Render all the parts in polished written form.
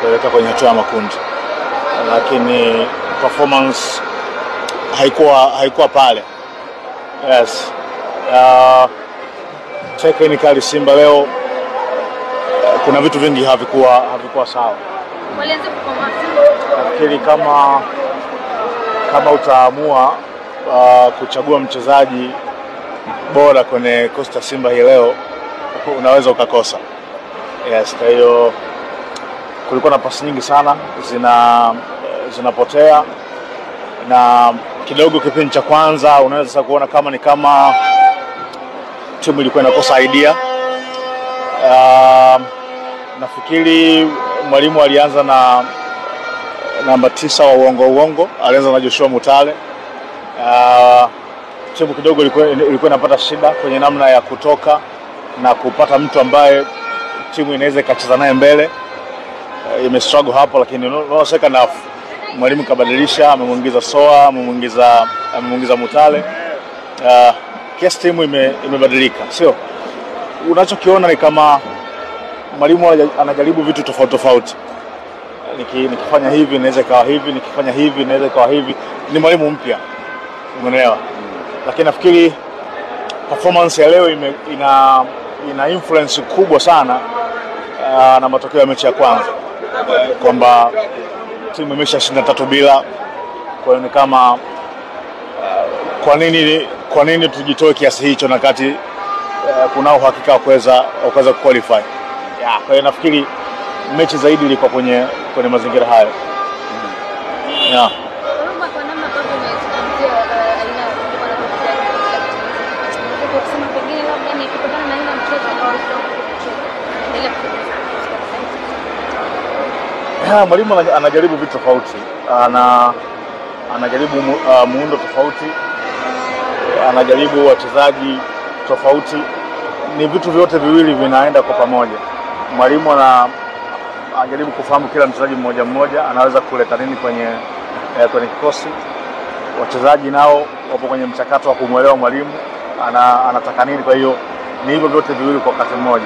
kuelekea kwenye hatua ya makundi, lakini performance haikuwa pale. Yes. Technically Simba leo kuna vitu vingi havikuwa sawa. Walianza kukomama. Nafikiri kama utaamua kuchagua mchezaji bora kwenye Costa Simba hii leo, unaweza ukakosa. Yes, kwa hiyo kulikuwa na pasi nyingi sana zinapotea, na kidogo kipindi cha kwanza unaweza kuona kama timu ilikuwa inakosa idea. Nafikiri mwalimu alianza na namba 9 wa uongo, alianza na Joshua Mutale. Timu kidogo ilikuwa inapata shida kwenye namna ya kutoka na kupata mtu ambaye timu inaweza ikacheza naye mbele. Imestruggle hapo, lakini no second half mwalimu kabadilisha, amemuingiza Soa, amemuingiza Mutale. Kiasi timu imebadilika. Sio unachokiona ni kama mwalimu anajaribu vitu tofauti. Nikifanya hivi inaweza ikawa hivi, nikifanya hivi inaweza ikawa hivi. Ni mwalimu mpya, umeelewa? Lakini nafikiri performance ya leo ina influence kubwa sana na matokeo ya mechi ya kwanza, kwamba timu imeshashinda 3 bila. Kwa hiyo ni kama kwa nini tujitoe kiasi hicho na kati kuna uhakika wa kuweza qualify. Kwa hiyo nafikiri mechi zaidi ilikuwa kwenye mazingira hayo. Mwalimu anajaribu vitu tofauti, anajaribu muundo tofauti, anajaribu wachezaji tofauti. Ni vitu vyote viwili vinaenda kwa pamoja. Mwalimu anajaribu kufahamu kila mchezaji mmoja anaweza kuleta nini kwenye kikosi. Wachezaji nao wapo kwenye mchakato wa kumuelewa mwalimu anataka nini. Kwa hiyo ni hivyo vyote viwili kwa wakati mmoja.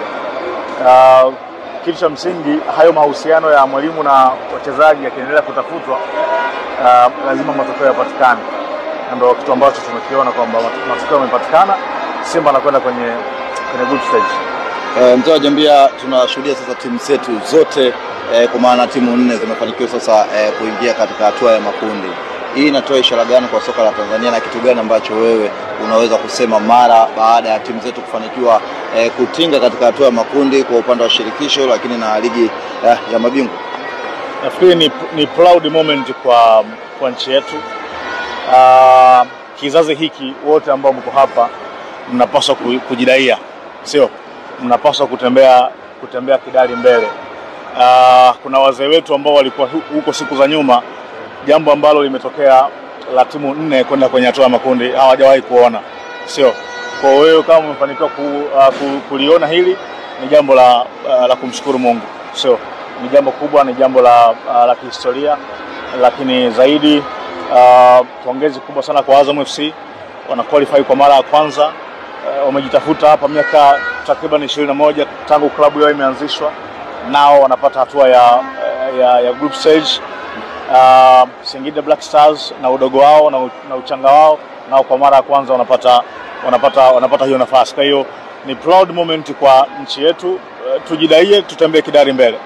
Kitu cha msingi, hayo mahusiano ya mwalimu na wachezaji yakiendelea kutafutwa, lazima matokeo yapatikane. Ndio kitu ambacho tumekiona kwamba matokeo yamepatikana, Simba anakwenda kwenye group stage. Mtoa Jambia, tunashuhudia sasa timu zetu zote kwa maana timu 4 zimefanikiwa sasa kuingia katika hatua ya makundi. Hii inatoa ishara gani kwa soka la Tanzania, na kitu gani ambacho wewe unaweza kusema mara baada ya timu zetu kufanikiwa kutinga katika hatua ya makundi kwa upande wa shirikisho lakini na ligi ya mabingwa? Nafikiri ni proud moment kwa nchi yetu. Kizazi hiki wote ambao mko hapa mnapaswa kujidaia, sio? Mnapaswa kutembea kidali mbele. Kuna wazee wetu ambao walikuwa huko siku za nyuma, jambo ambalo limetokea la timu 4 kwenda kwenye hatua ya makundi hawajawahi kuona, sio? Kwa hiyo kama umefanikiwa kuliona hili, ni jambo la kumshukuru Mungu, sio? Ni jambo kubwa, ni jambo la kihistoria. Lakini zaidi pongezi kubwa sana kwa Azam FC, wana qualify kwa mara ya kwanza. Wamejitafuta hapa miaka takriban 21 tangu klabu yao imeanzishwa, nao wanapata hatua ya group stage. Singida Black Stars na udogo wao na uchanga wao, nao kwa mara ya kwanza wanapata hiyo nafasi. Kwa hiyo ni proud moment kwa nchi yetu. Tujidaie, tutembee kidari mbele.